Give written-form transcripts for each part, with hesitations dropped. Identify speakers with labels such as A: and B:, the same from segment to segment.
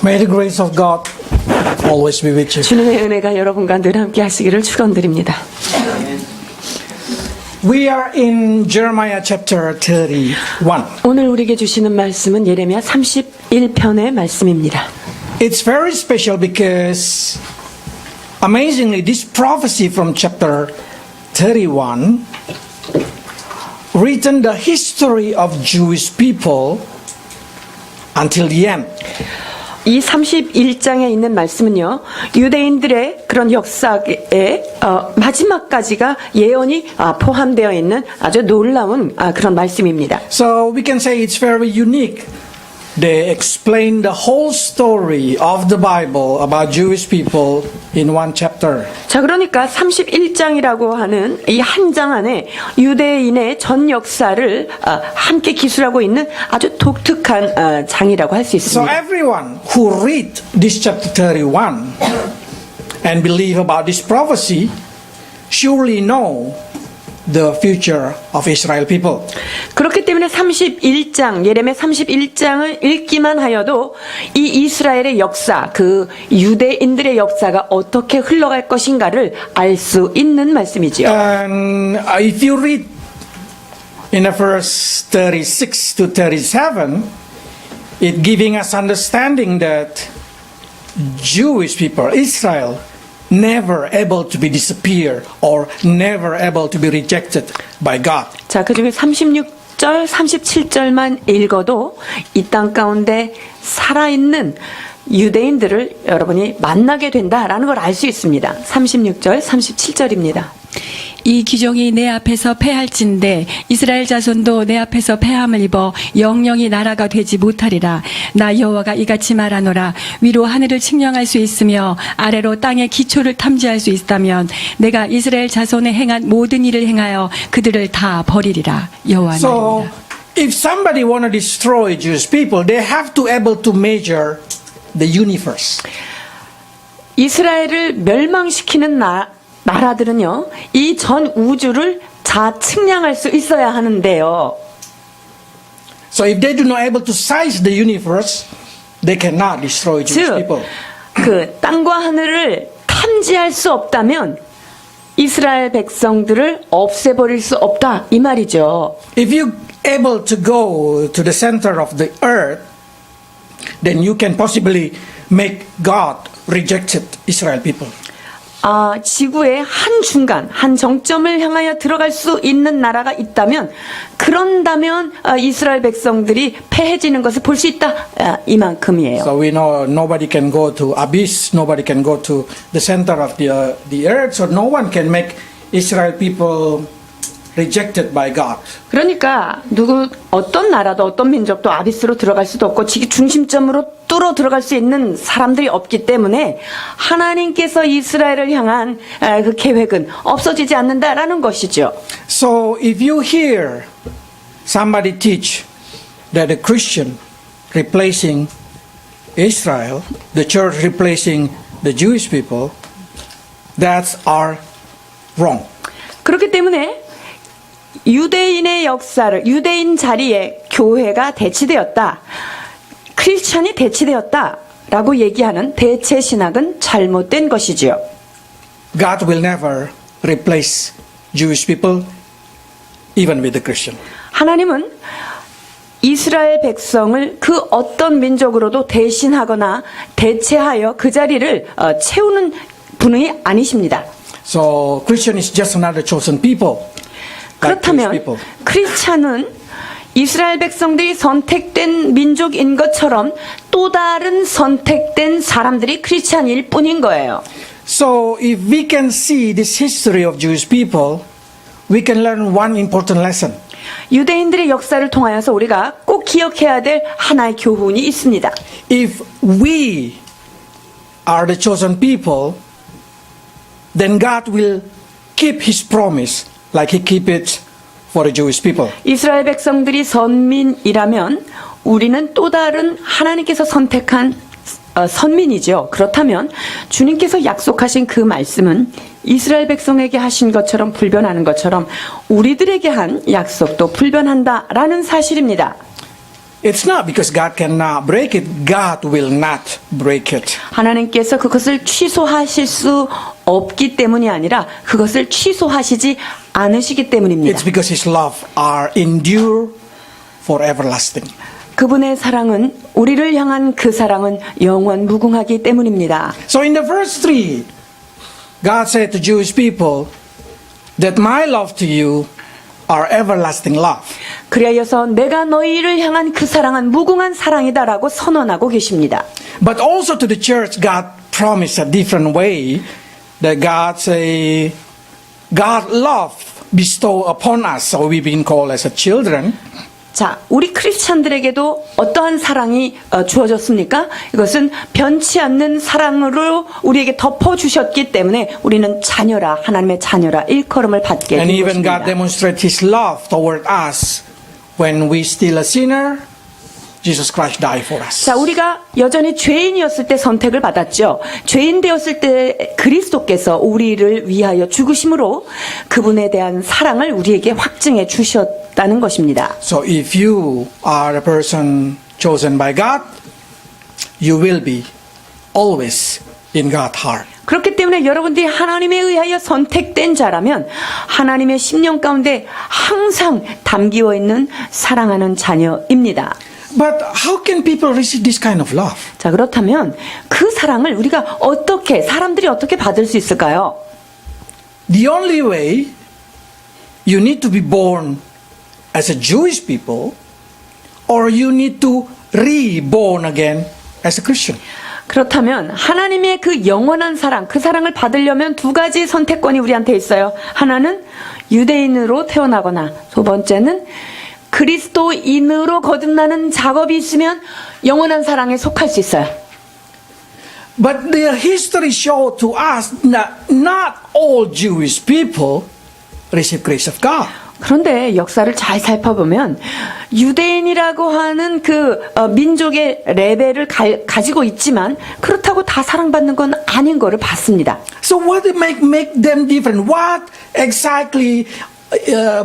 A: May the grace of God always be with you.
B: 주님의 은혜가 여러분과 늘 함께 하시기를 축원드립니다.
A: We are in Jeremiah chapter 31.
B: 오늘 우리에게 주시는 말씀은 예레미야 31편의 말씀입니다.
A: It's very special because amazingly this prophecy from chapter 31 written the history of Jewish people until the end.
B: 이 31장에 있는 말씀은요, 유대인들의 그런 역사의 마지막까지가 예언이 포함되어 있는 아주 놀라운 그런 말씀입니다.
A: So we can say it's very unique. They explain the whole story of the Bible about Jewish people in one chapter.
B: 자, 그러니까 31장이라고 하는 이 한 장 안에 유대인의 전 역사를 함께 기술하고 있는 아주 독특한 장이라고 할 수
A: So
B: 있습니다.
A: everyone who read this chapter 31 and believe about this prophecy surely know the future of Israel people.
B: 그렇기 때문에 31장, 예레미야 31장을 읽기만 하여도 이 이스라엘의 역사, 그 유대인들의 역사가 어떻게 흘러갈 것인가를 알 수 있는 말씀이지요.
A: And if you read in the verse 36 to 37, it giving us understanding that Jewish people, Israel, never able to be disappear or never able to be rejected by God.
B: 자, 그 중에 36절, 37절만 읽어도 이 땅 가운데 살아있는 유대인들을 여러분이 만나게 된다라는 걸 알 수 있습니다. 36절, 37절입니다.
C: 이 기종이 내 앞에서 패할진대 이스라엘 자손도 내 앞에서 패함을 입어 영영이 나라가 되지 못하리라. 나 여호와가 이같이 말하노라. 위로 하늘을 측량할 수 있으며 아래로 땅의 기초를 탐지할 수 있다면 내가 이스라엘 자손에 행한 모든 일을 행하여 그들을 다 버리리라. 여호와
A: So
C: 말입니다.
A: if somebody want to destroy Jewish people, they have to able to measure the universe.
B: 이스라엘을 멸망시키는 나라들은요, 이 전 우주를 다 측량할 수 있어야 하는데요.
A: So if they do not able to size the universe, they cannot destroy Jewish
B: 즉,
A: people.
B: 그 땅과 하늘을 탐지할 수 없다면 이스라엘 백성들을 없애버릴 수 없다 이 말이죠.
A: If you able to go to the center of the earth, then you can possibly make God rejected Israel people.
B: 지구의 한 중간, 한 정점을 향하여 들어갈 수 있는 나라가 있다면, 그런다면 이스라엘 백성들이 패해지는 것을 볼 수 있다 이만큼이에요.
A: So we know nobody can go to abyss, nobody can go to the center of the earth, so no one can make Israel people rejected by God.
B: 그러니까 어떤 나라도 어떤 민족도 아비스로 들어갈 수도 없고 지구 중심점으로 뚫어 들어갈 수 있는 사람들이 없기 때문에 하나님께서 이스라엘을 향한 그 계획은 없어지지 않는다라는 것이죠.
A: So if you hear somebody teach that a Christian replacing Israel, the church replacing the Jewish people, that's are wrong.
B: 그렇기 때문에 유대인의 역사를, 유대인 자리에 교회가 대치되었다, 크리스천이 대치되었다 라고 얘기하는 대체 신학은 잘못된 것이지요.
A: God will never replace Jewish people even with the Christian.
B: 하나님은 이스라엘 백성을 그 어떤 민족으로도 대신하거나 대체하여 그 자리를 채우는 분이 아니십니다.
A: So Christian is just another chosen people. Like Jewish
B: 그렇다면
A: people.
B: 크리스찬은 이스라엘 백성들이 선택된 민족인 것처럼 또 다른 선택된 사람들이 크리스찬일 뿐인 거예요.
A: So if we can see this history of Jewish people, we can learn one important lesson.
B: 유대인들의 역사를 통하여서 우리가 꼭 기억해야 될 하나의 교훈이 있습니다.
A: If we are the chosen people, then God will keep His promise like He keep it for the Jewish people.
B: 이스라엘 백성들이 선민이라면 우리는 또 다른 하나님께서 선택한 선민이죠. 그렇다면 주님께서 약속하신 그 말씀은 이스라엘 백성에게 하신 것처럼 불변하는 것처럼 우리들에게 한 약속도 불변한다라는 사실입니다.
A: It's not because God cannot break it, God will not break it.
B: 하나님께서 그것을 취소하실 수 없기 때문이 아니라 그것을 취소하시지 않으시기 때문입니다.
A: It's because His love are endure for everlasting.
B: 그분의 사랑은 우리를 향한 그 사랑은 영원 무궁하기 때문입니다.
A: So in the verse 3, God said to Jewish people that my love to you are everlasting love.
B: 그리하여서 내가 너희를 향한 그 사랑은 무궁한 사랑이다라고 선언하고 계십니다.
A: But also to the church, God promised a different way that God love bestow upon us. So we've been called as a children.
B: 자, 우리 크리스찬들에게도 어떠한 사랑이 주어졌습니까? 이것은 변치 않는 사랑으로 우리에게 덮어주셨기 때문에 우리는 자녀라, 하나님의 자녀라 일컬음을 받게
A: And
B: 된
A: even God
B: 것입니다.
A: demonstrated His love toward us when we still a sinner. Jesus Christ died for us.
B: 자, 우리가 여전히 죄인이었을 때 선택을 받았죠. 죄인 되었을 때 그리스도께서 우리를 위하여 죽으심으로 그분에 대한 사랑을 우리에게 확증해 주셨다는 것입니다.
A: So if you are a person chosen by God, you will be always in God's heart.
B: 그렇기 때문에 여러분들이 하나님에 의하여 선택된 자라면 하나님의 심령 가운데 항상 담기어 있는 사랑하는 자녀입니다.
A: But how can people receive this kind of love?
B: 자, 그렇다면 그 사랑을 우리가 사람들이 어떻게 받을 수 있을까요?
A: The only way, you need to be born as a Jewish people, or you need to reborn again as a Christian.
B: 그렇다면 하나님의 그 영원한 사랑, 그 사랑을 받으려면 두 가지 선택권이 우리한테 있어요. 하나는 유대인으로 태어나거나 두 번째는 그리스도인으로 거듭나는 작업이 있으면 영원한 사랑에 속할 수 있어요.
A: But the history shows to us that not all Jewish people receive grace of God.
B: 그런데 역사를 잘 살펴보면 유대인이라고 하는 그 민족의 레벨을 가지고 있지만 그렇다고 다 사랑받는 건 아닌 거를 봤습니다.
A: So what make them different? What exactly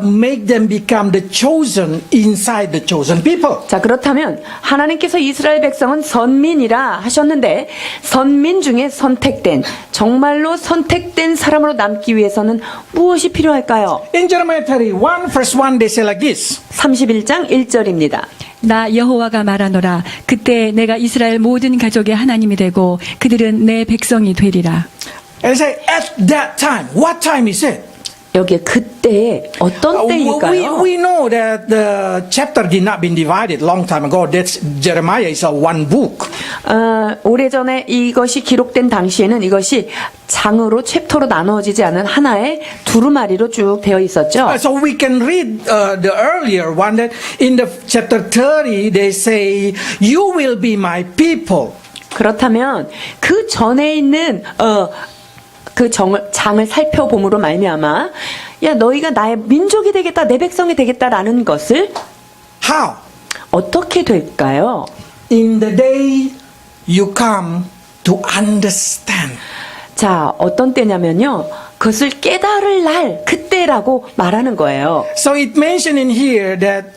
A: make them become the chosen inside the chosen people?
B: 자, 그렇다면 하나님께서 이스라엘 백성은 선민이라 하셨는데 선민 중에 선택된, 정말로 선택된 사람으로 남기 위해서는 무엇이 필요할까요?
A: In Jeremiah 31 verse 1 they say like this.
B: 31장 1절입니다.
C: 나 여호와가 말하노라. 그때 내가 이스라엘 모든 가족의 하나님이 되고 그들은 내 백성이 되리라.
A: And they say at that time. What time is it?
B: 여기에 그때에 어떤 때일까요?
A: We know that the chapter did not been divided long time ago. That's Jeremiah is a one book.
B: 오래전에 이것이 기록된 당시에는 이것이 장으로 챕터로 나누어지지 않은 하나의 두루마리로 쭉 되어 있었죠.
A: So we can read the earlier one that in the chapter 30 they say you will be my people.
B: 그렇다면 그 전에 있는 그 장을 살펴봄으로 말미암아 야 너희가 나의 민족이 되겠다 내 백성이 되겠다라는 것을
A: How?
B: 어떻게 될까요?
A: In the day you come to understand.
B: 자, 어떤 때냐면요. 그것을 깨달을 날 그때라고 말하는 거예요.
A: So it mentioned in here that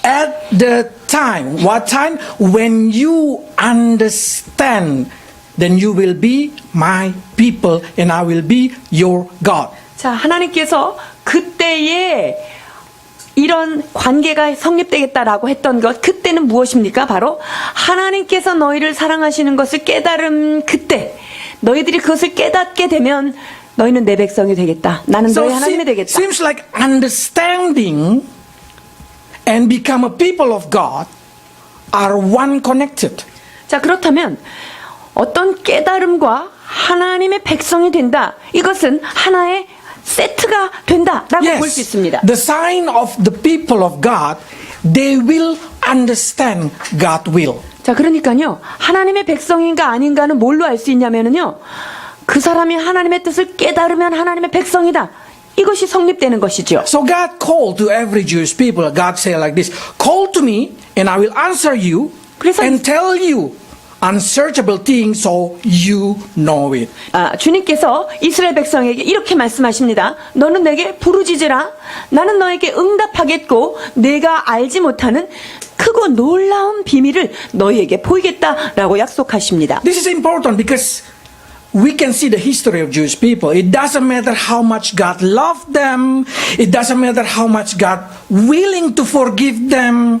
A: at the time, what time? When you understand, then you will be my people and I will be your God.
B: 자, 하나님께서 그때에 이런 관계가 성립되겠다라고 했던 것, 그때는 무엇입니까? 바로 하나님께서 너희를 사랑하시는 것을 깨달은 그때, 너희들이 그것을 깨닫게 되면 너희는 내 백성이 되겠다. 나는 너희 하나님이 되겠다.
A: Seems like understanding and become a people of God are one connected.
B: 자, 그렇다면 어떤 깨달음과 하나님의 백성이 된다. 이것은 하나의 세트가 된다라고 볼 수 있습니다.
A: The sign of the people of God, they will understand God's will.
B: 자, 그러니까요. 하나님의 백성인가 아닌가는 뭘로 알 수 있냐면요. 그 사람이 하나님의 뜻을 깨달으면 하나님의 백성이다. 이것이 성립되는 것이죠.
A: So God called to every Jewish people. God said like this, call to me and I will answer you
B: 그래서
A: and tell you unsearchable thing, so you know it.
B: 주님께서 이스라엘 백성에게 이렇게 말씀하십니다. 너는 내게 부르짖으라. 나는 너에게 응답하겠고 내가 알지 못하는 크고 놀라운 비밀을 너희에게 보이겠다라고 약속하십니다.
A: This is important because we can see the history of Jewish people. It doesn't matter how much God loved them. It doesn't matter how much God willing to forgive them.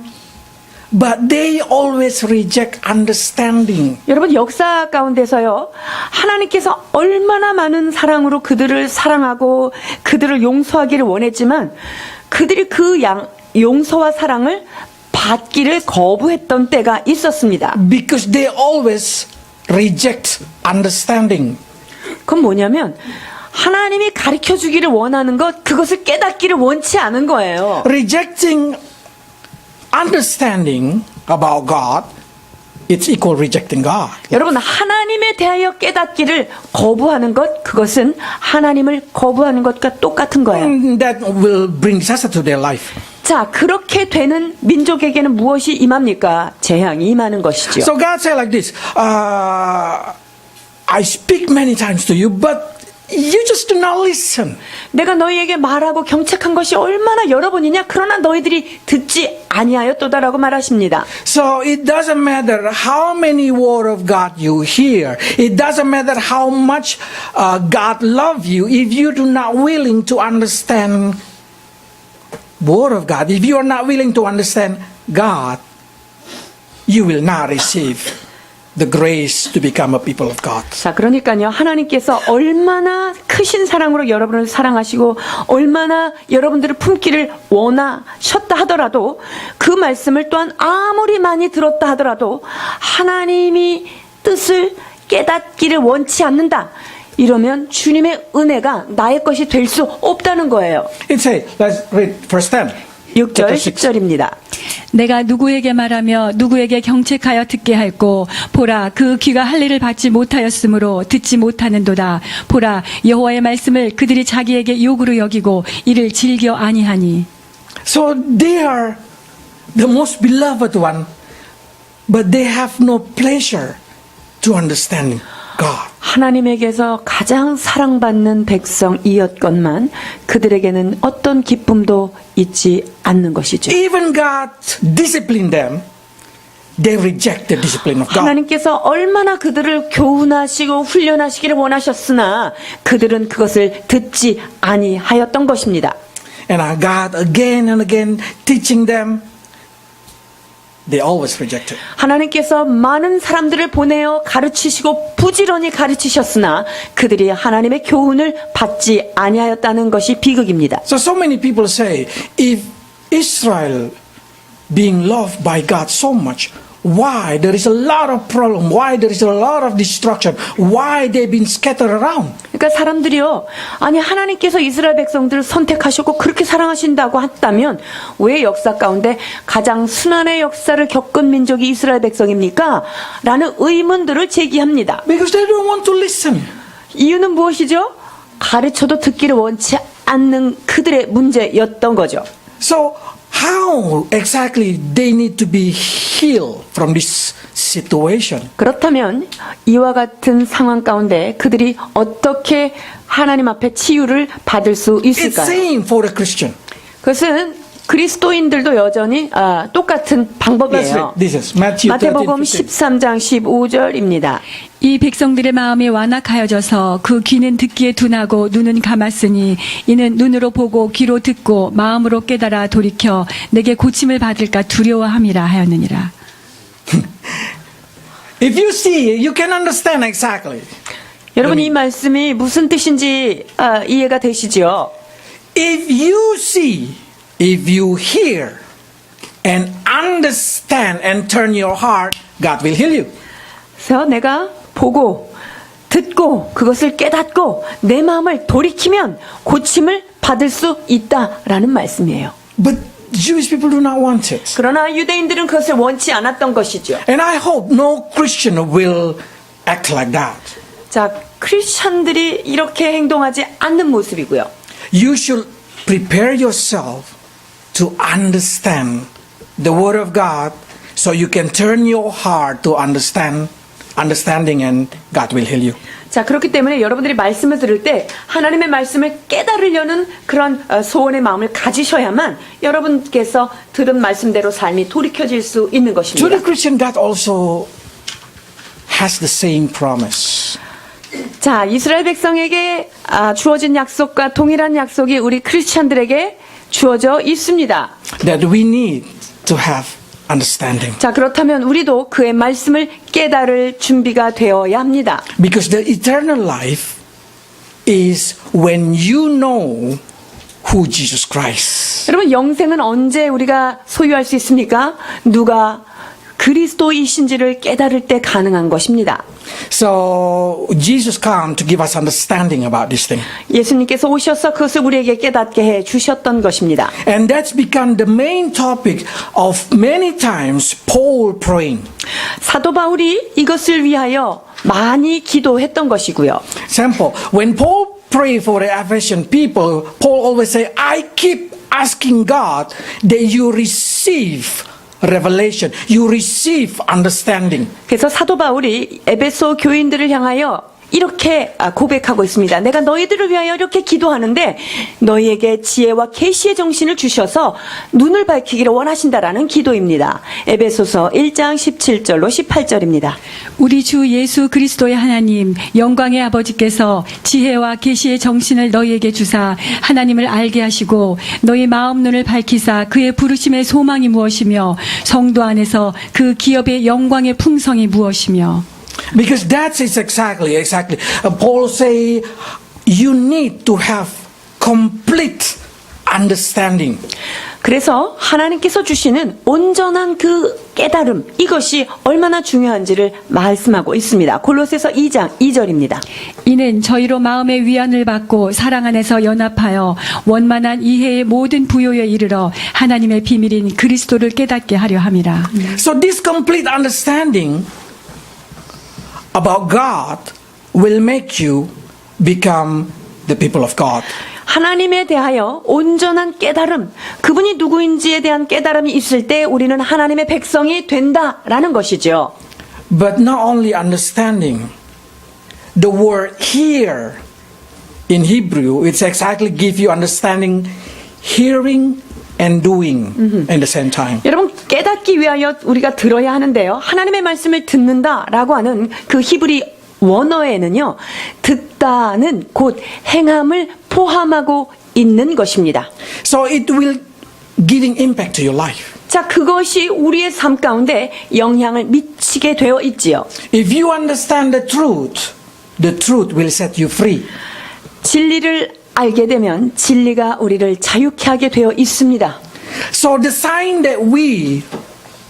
A: But they always reject understanding.
B: 여러분 역사 가운데서요. 하나님께서 얼마나 많은 사랑으로 그들을 사랑하고 그들을 용서하기를 원했지만 그들이 그 용서와 사랑을 받기를 거부했던 때가 있었습니다.
A: Because they always reject understanding.
B: 그건 뭐냐면 하나님이 가르쳐 주기를 원하는 것 그것을 깨닫기를 원치 않은 거예요.
A: Rejecting understanding about God, it's equal rejecting God.
B: 여러분 하나님에 대하여 깨닫기를 거부하는 것 그것은 하나님을 거부하는 것과 똑같은 거예요.
A: That will bring disaster to their life.
B: 자, 그렇게 되는 민족에게는 무엇이 임합니까? 재앙이 임하는 것이죠.
A: So God said like this, I speak many times to you, but you just do not listen.
B: 내가 너희에게 말하고 경책한 것이 얼마나 여러 번이냐? 그러나 너희들이 듣지 아니하였도다라고 말하십니다.
A: So it doesn't matter how many word of God you hear. It doesn't matter how much God love you. If you do not willing to understand word of God, if you are not willing to understand God, you will not receive the grace to become a people of God.
B: 자, 그러니까요. 하나님께서 얼마나 크신 사랑으로 여러분을 사랑하시고 얼마나 여러분들을 품기를 원하셨다 하더라도 그 말씀을 또한 아무리 많이 들었다 하더라도 하나님이 뜻을 깨닫기를 원치 않는다. 이러면 주님의 은혜가 나의 것이 될 수 없다는 거예요.
A: It says, let's read verse 10.
B: 6절, 10절입니다.
C: 내가 누구에게 말하며 누구에게 경책하여 듣게 할꼬 보라 그 귀가 할 일을 받지 못하였으므로 듣지 못하는도다 보라 여호와의 말씀을 그들이 자기에게 욕으로 여기고 이를 즐겨 아니하니
A: So they are the most beloved one, but they have no pleasure to understand God.
B: 하나님에게서 가장 사랑받는 백성이었건만 그들에게는 어떤 기쁨도 있지 않는 것이죠.
A: Even God disciplined them, they reject the discipline of God.
B: 하나님께서 얼마나 그들을 교훈하시고 훈련하시기를 원하셨으나 그들은 그것을 듣지 아니하였던 것입니다.
A: And God again and again teaching them, they always rejected.
B: 하나님께서 많은 사람들을 보내어 가르치시고 부지런히 가르치셨으나 그들이 하나님의 교훈을 받지 아니하였다는 것이 비극입니다.
A: So many people say, if Israel being loved by God so much, why there is a lot of problem, why there is a lot of destruction, why they've been scattered around.
B: 그러니까 사람들이요, 아니 하나님께서 이스라엘 백성들을 선택하셨고 그렇게 사랑하신다고 했다면 왜 역사 가운데 가장 순환의 역사를 겪은 민족이 이스라엘 백성입니까? 라는 의문들을 제기합니다.
A: Because they don't want to listen.
B: 이유는 무엇이죠? 가르쳐도 듣기를 원치 않는 그들의 문제였던 거죠.
A: So how exactly they need to be healed from this situation?
B: 그렇다면 이와 같은 상황 가운데 그들이 어떻게 하나님 앞에 치유를 받을 수
A: It's
B: 있을까요?
A: same for a Christian.
B: 그것은 그리스도인들도 여전히 똑같은
A: Let's
B: 방법이에요.
A: read. This is Matthew 13,
B: 마태복음
A: 15.
B: 13장 15절입니다.
C: 이 백성들의 마음이 완악하여져서 그 귀는 듣기에 둔하고 눈은 감았으니 이는 눈으로 보고 귀로 듣고 마음으로 깨달아 돌이켜 내게 고침을 받을까 두려워함이라 하였느니라.
A: If you see, you can understand exactly.
B: 여러분 이 말씀이 무슨 뜻인지 이해가 되시죠?
A: If you see, if you hear and understand and turn your heart, God will heal you.
B: 그래서 내가 보고 듣고 그것을 깨닫고 내 마음을 돌이키면 고침을 받을 수 있다라는 말씀이에요.
A: But Jewish people do not want it.
B: 그러나 유대인들은 그것을 원치 않았던 것이죠.
A: And I hope no Christian will act like that.
B: 자, 크리스천들이 이렇게 행동하지 않는 모습이고요.
A: You should prepare yourself to understand the Word of God so you can turn your heart to understand understanding and God will heal you.
B: 자, 그렇기 때문에 여러분들이 말씀을 들을 때 하나님의 말씀을 깨달으려는 그런 소원의 마음을 가지셔야만 여러분께서 들은 말씀대로 삶이 돌이켜질 수 있는
A: To
B: 것입니다.
A: the Christian, God also has the same promise.
B: 자, 이스라엘 백성에게 주어진 약속과 동일한 약속이 우리 크리스찬들에게 주어져 있습니다.
A: That we need to have understanding.
B: 자, 그렇다면 우리도 그의 말씀을 깨달을 준비가 되어야 합니다.
A: Because the eternal life is when you know who Jesus Christ.
B: 여러분, 영생은 언제 우리가 소유할 수 있습니까? 누가 그리스도이신지를 깨달을 때 가능한 것입니다.
A: So Jesus came to give us understanding about this thing.
B: 예수님께서 오셔서 그것을 우리에게 깨닫게 해 주셨던 것입니다.
A: And that's become the main topic of many times Paul praying.
B: 사도 바울이 이것을 위하여 많이 기도했던 것이고요.
A: Example, when Paul prayed for the Ephesian people, Paul always say, I keep asking God that you receive revelation, you receive understanding.
B: 그래서 사도 바울이 에베소 교인들을 향하여 이렇게 고백하고 있습니다. 내가 너희들을 위하여 이렇게 기도하는데 너희에게 지혜와 계시의 정신을 주셔서 눈을 밝히기를 원하신다라는 기도입니다. 에베소서 1장 17절로 18절입니다.
C: 우리 주 예수 그리스도의 하나님 영광의 아버지께서 지혜와 계시의 정신을 너희에게 주사 하나님을 알게 하시고 너희 마음 눈을 밝히사 그의 부르심의 소망이 무엇이며 성도 안에서 그 기업의 영광의 풍성이 무엇이며.
A: Because that is exactly. Paul say, you need to have complete understanding.
B: 그래서 하나님께서 주시는 온전한 그 깨달음, 이것이 얼마나 중요한지를 말씀하고 있습니다. 골로새서 2장 2절입니다.
C: 이는 저희로 마음의 위안을 받고 사랑 안에서 연합하여 원만한 이해의 모든 부요에 이르러 하나님의 비밀인 그리스도를 깨닫게 하려 함이라.
A: So this complete understanding about God will make you become the people of God.
B: 하나님에 대하여 온전한 깨달음, 그분이 누구인지에 대한 깨달음이 있을 때 우리는 하나님의 백성이 된다라는 것이죠.
A: But not only understanding, the word hear in Hebrew, it's exactly give you understanding, hearing and doing at the same time.
B: 여러분, 깨닫기 위하여 우리가 들어야 하는데요. 하나님의 말씀을 듣는다라고 하는 그 히브리 원어에는요, 듣다는 곧 행함을 포함하고 있는 것입니다.
A: So it will giving impact to your life.
B: 자, 그것이 우리의 삶 가운데 영향을 미치게 되어 있지요.
A: If you understand the truth will set you free.
B: 진리를 알게 되면 진리가 우리를 자유케 하게 되어 있습니다.
A: So the sign that we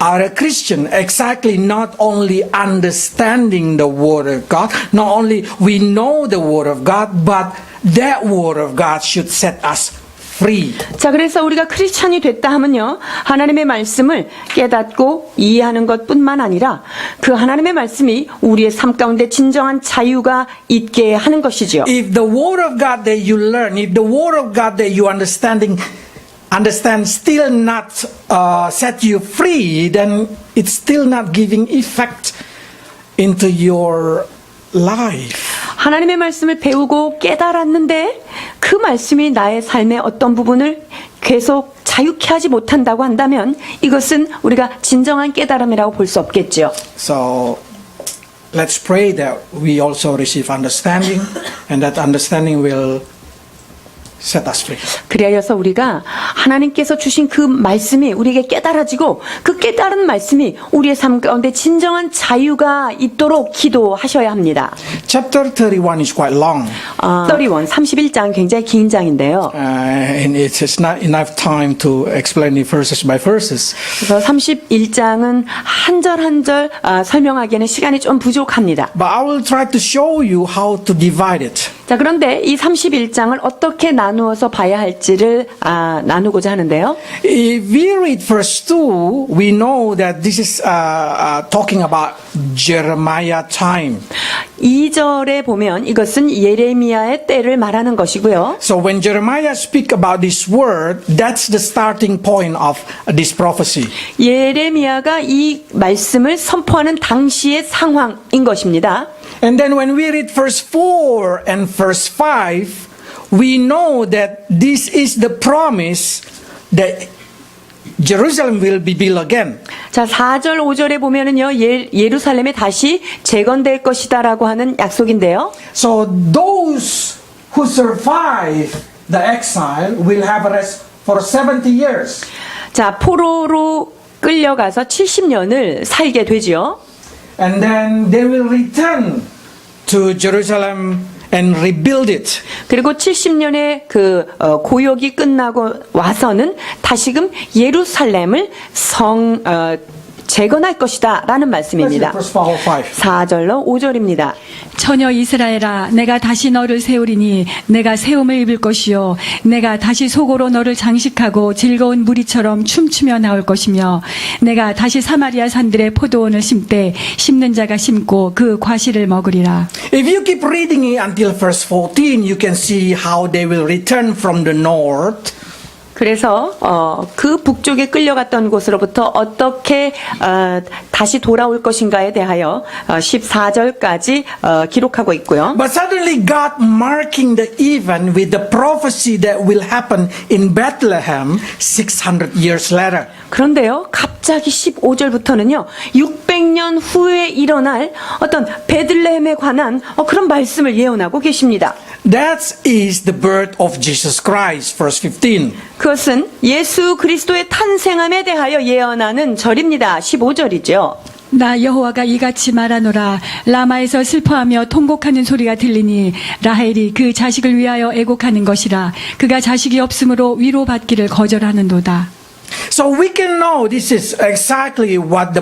A: are a Christian, exactly not only understanding the Word of God, not only we know the Word of God, but that Word of God should set us free.
B: 자, 그래서 우리가 크리스찬이 됐다 하면요, 하나님의 말씀을 깨닫고 이해하는 것뿐만 아니라 그 하나님의 말씀이 우리의 삶 가운데 진정한 자유가 있게 하는 것이죠.
A: If the Word of God that you learn, if the Word of God that you understand still not set you free, then it's still not giving effect into your life.
B: 하나님의 말씀을 배우고 깨달았는데 그 말씀이 나의 삶의 어떤 부분을 계속 자유케 하지 못한다고 한다면 이것은 우리가 진정한 깨달음이라고 볼 수 없겠죠.
A: So let's pray that we also receive understanding and that understanding will set us free.
B: 그리하여서 우리가 하나님께서 주신 그 말씀이 우리에게 깨달아지고 그 깨달은 말씀이 우리의 삶 가운데 진정한 자유가 있도록 기도하셔야 합니다.
A: Chapter 31 is quite long.
B: 31장 굉장히 긴 장인데요.
A: And it is not enough time to explain it verses by verses.
B: 그래서 31장은 한 절 한 절 설명하기에는 시간이 좀 부족합니다.
A: But I will try to show you how to divide it.
B: 자, 그런데 이 31장을 어떻게 나누어서 봐야 할지를 나누고자 하는데요.
A: If we read verse 2, we know that this is talking about Jeremiah time.
B: 2절에 보면 이것은 예레미야의 때를 말하는 것이고요.
A: So when Jeremiah speak about this word, that's the starting point of this prophecy.
B: 예레미야가 이 말씀을 선포하는 당시의 상황인 것입니다.
A: And then when we read verse 4 and verse 5, we know that this is the promise that Jerusalem will be built again.
B: 자, 4절, 5절에 보면은요, 예루살렘이 다시 재건될 것이다라고 하는 약속인데요.
A: So those who survive the exile will have rest for 70 years.
B: 자, 포로로 끌려가서 70년을 살게 되지요.
A: And then they will return to Jerusalem and rebuild it.
B: 그리고 70년의 고역이 끝나고 와서는 다시금 예루살렘을 재건할 것이다 라는 말씀입니다.
A: Verse 4 or 5.
B: 4절로 5절입니다.
C: 처녀 이스라엘아 내가 다시 너를 세우리니 내가 세움을 입을 것이요 내가 다시 속으로 너를 장식하고 즐거운 무리처럼 춤추며 나올 것이며 내가 다시 사마리아 산들의 포도원을 심되 심는 자가 심고 그 과실을 먹으리라.
A: If you keep reading it until verse 14, you can see how they will return from the north.
B: 그래서 그 북쪽에 끌려갔던 곳으로부터 어떻게 다시 돌아올 것인가에 대하여 14절까지 기록하고 있고요.
A: But suddenly God marking the event with the prophecy that will happen in Bethlehem 600 years later.
B: 그런데요, 갑자기 15절부터는요, 600년 후에 일어날 어떤 베들레헴에 관한 그런 말씀을 예언하고 계십니다.
A: That is the birth of Jesus Christ, verse 15.
B: 그것은 예수 그리스도의 탄생함에 대하여 예언하는 절입니다. 15절이죠.
C: 나 여호와가 이같이 말하노라 라마에서 슬퍼하며 통곡하는 소리가 들리니 라헬이 그 자식을 위하여 애곡하는 것이라 그가 자식이 없으므로 위로받기를 거절하는도다.
A: So we can know this is exactly what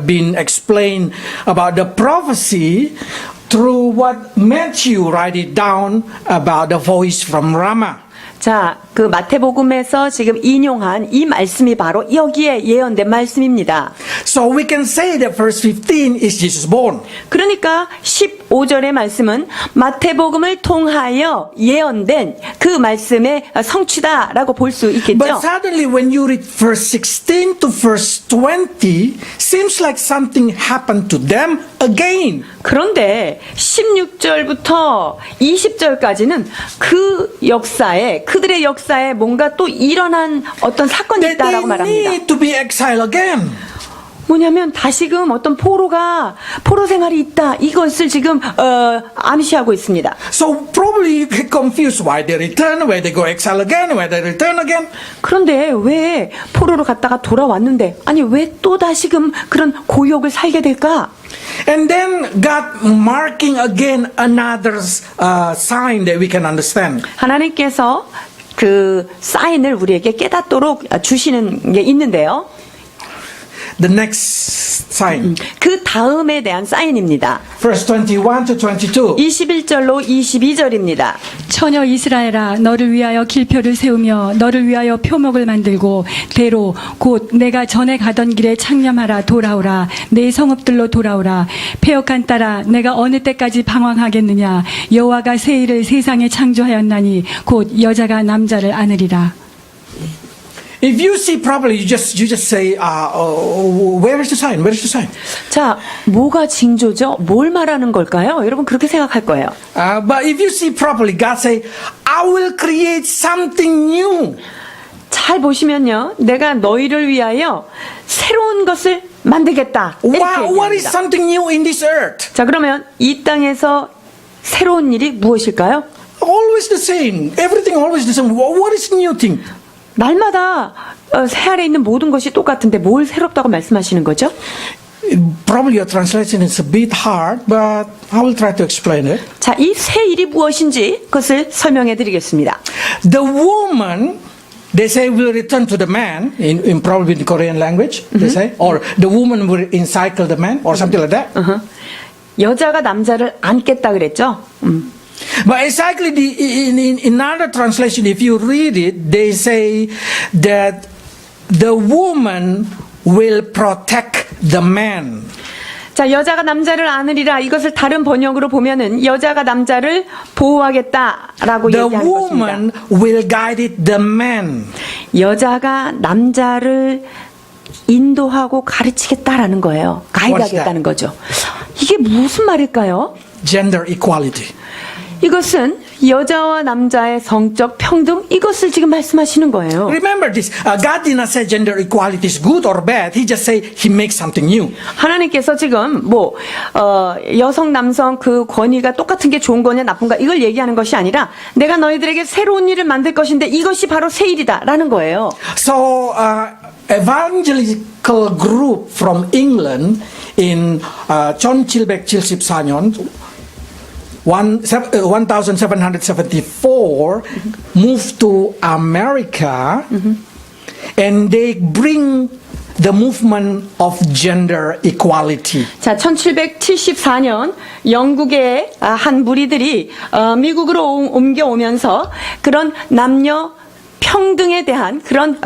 A: been explained about the prophecy through what Matthew write it down about the voice from Ramah.
B: 자, 그 마태복음에서 지금 인용한 이 말씀이 바로 여기에 예언된 말씀입니다.
A: So we can say that verse 15 is Jesus born.
B: 그러니까 15절의 말씀은 마태복음을 통하여 예언된 그 말씀의 성취다라고 볼 수 있겠죠.
A: But suddenly when you read verse 16 to verse 20, seems like something happened to them again.
B: 그런데 16절부터 20절까지는 그 역사에 그들의 역사에 뭔가 또 일어난 어떤 사건이
A: That they
B: 있다라고 말합니다.
A: need to be exiled again.
B: 뭐냐면 다시금 어떤 포로 생활이 있다 이것을 지금 암시하고 있습니다.
A: So probably you get confused why they return, why they go exile again, why they return again.
B: 그런데 왜 포로로 갔다가 돌아왔는데 아니 왜 또 다시금 그런 고역을 살게 될까?
A: And then God marking again another sign that we can understand.
B: 하나님께서 그 사인을 우리에게 깨닫도록 주시는 게 있는데요.
A: The next sign.
B: 그 다음에 대한 사인입니다.
A: Verse 21 to 22.
B: 21절로 22절입니다.
C: 처녀 이스라엘아 너를 위하여 길표를 세우며 너를 위하여 표목을 만들고 대로 곧 내가 전에 가던 길에 창념하라 돌아오라 내 성읍들로 돌아오라 패역한 딸아 내가 어느 때까지 방황하겠느냐 여호와가 새 일을 세상에 창조하였나니 곧 여자가 남자를 안으리라.
A: If you see properly, you just say, where is the sign? Where is the sign?
B: 자, 뭐가 징조죠? 뭘 말하는 걸까요? 여러분 그렇게 생각할 거예요.
A: But if you see properly, God say, I will create something new.
B: 잘 보시면요, 내가 너희를 위하여 새로운 것을 만들겠다. 이렇게
A: What is
B: 얘기합니다.
A: something new in this earth?
B: 자, 그러면 이 땅에서 새로운 일이 무엇일까요?
A: Always the same. Everything always the same. What is new thing?
B: 날마다 새 아래 있는 모든 것이 똑같은데 뭘 새롭다고 말씀하시는 거죠?
A: Probably your translation is a bit hard, but I will try to explain it.
B: 자, 이 새 일이 무엇인지 그것을 설명해 드리겠습니다.
A: The woman, they say, will return to the man, in probably in the Korean language, they say, or the woman will encircle the man, or something like that.
B: 여자가 남자를 안겠다 그랬죠?
A: But exactly in another translation, if you read it, they say that the woman will protect the man.
B: 자, 여자가 남자를 안으리라 이것을 다른 번역으로 보면은 여자가 남자를 보호하겠다라고
A: The
B: 얘기하는 것입니다.
A: woman will guide it the man.
B: 여자가 남자를 인도하고 가르치겠다라는 거예요. 가이드하겠다는 거죠. 이게 무슨 말일까요?
A: Gender equality.
B: 이것은 여자와 남자의 성적 평등 이것을 지금 말씀하시는 거예요.
A: Remember this. God did not say gender equality is good or bad. He just say He makes something new.
B: 하나님께서 지금 여성 남성 그 권위가 똑같은 게 좋은 거냐 나쁜가 이걸 얘기하는 것이 아니라 내가 너희들에게 새로운 일을 만들 것인데 이것이 바로 새 일이다라는 거예요.
A: So, evangelical group from England in 1774년 1774 moved to America and they bring the movement of gender equality.
B: 자, 1774년 영국의 한 무리들이 미국으로 옮겨오면서 그런 남녀 평등에 대한 그런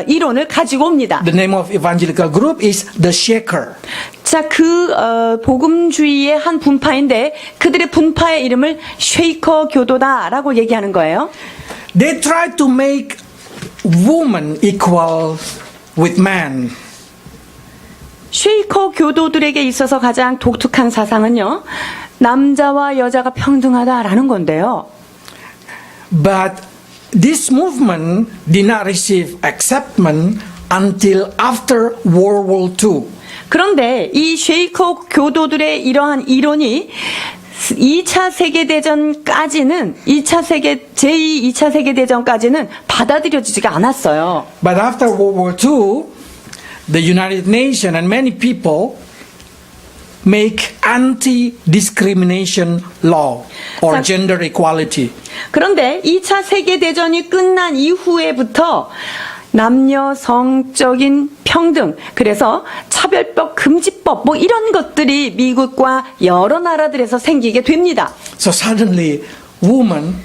B: 이론을 가지고 옵니다.
A: The name of evangelical group is the Shaker.
B: 자, 복음주의의 한 분파인데 그들의 분파의 이름을 쉐이커 교도다라고 얘기하는 거예요.
A: They try to make woman equal with man.
B: 쉐이커 교도들에게 있어서 가장 독특한 사상은요, 남자와 여자가 평등하다라는 건데요.
A: But this movement did not receive acceptance until after World War II.
B: 그런데 이 쉐이커 교도들의 이러한 이론이 2차 세계대전까지는 제2, 2차 세계대전까지는 받아들여지지가 않았어요.
A: But after World War II, the United Nations and many people make anti-discrimination law or gender equality.
B: 그런데 2차 세계대전이 끝난 이후에부터 남녀 성적인 평등, 그래서 차별법 금지법 이런 것들이 미국과 여러 나라들에서 생기게 됩니다.
A: So suddenly women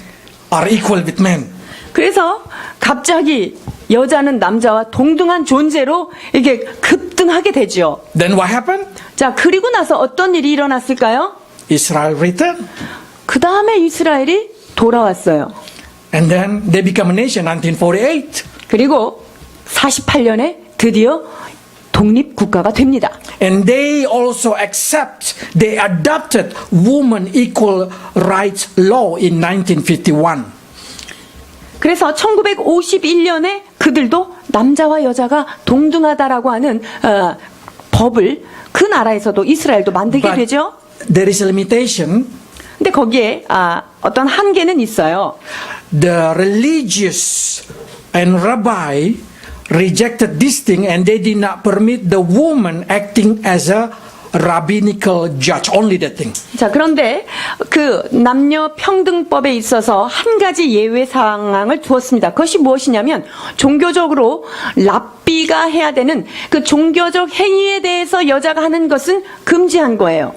A: are equal with men.
B: 그래서 갑자기 여자는 남자와 동등한 존재로 이게 급등하게 되죠.
A: Then what happened?
B: 자, 그리고 나서 어떤 일이 일어났을까요?
A: Israel returned.
B: 그 다음에 이스라엘이 돌아왔어요.
A: And then they become a nation in 1948.
B: 그리고 48년에 드디어 독립국가가 됩니다.
A: And they also they adopted woman equal rights law in 1951.
B: 그래서 1951년에 그들도 남자와 여자가 동등하다라고 하는 법을 그 나라에서도 이스라엘도 만들게 되죠.
A: There is a limitation.
B: 근데 거기에 어떤 한계는 있어요.
A: The religious and rabbi rejected this thing and they did not permit the woman acting as a rabbinical judge, only that thing.
B: 자, 그런데 그 남녀 평등법에 있어서 한 가지 예외 상황을 두었습니다. 그것이 무엇이냐면 종교적으로 랍비가 해야 되는 그 종교적 행위에 대해서 여자가 하는 것은 금지한 거예요.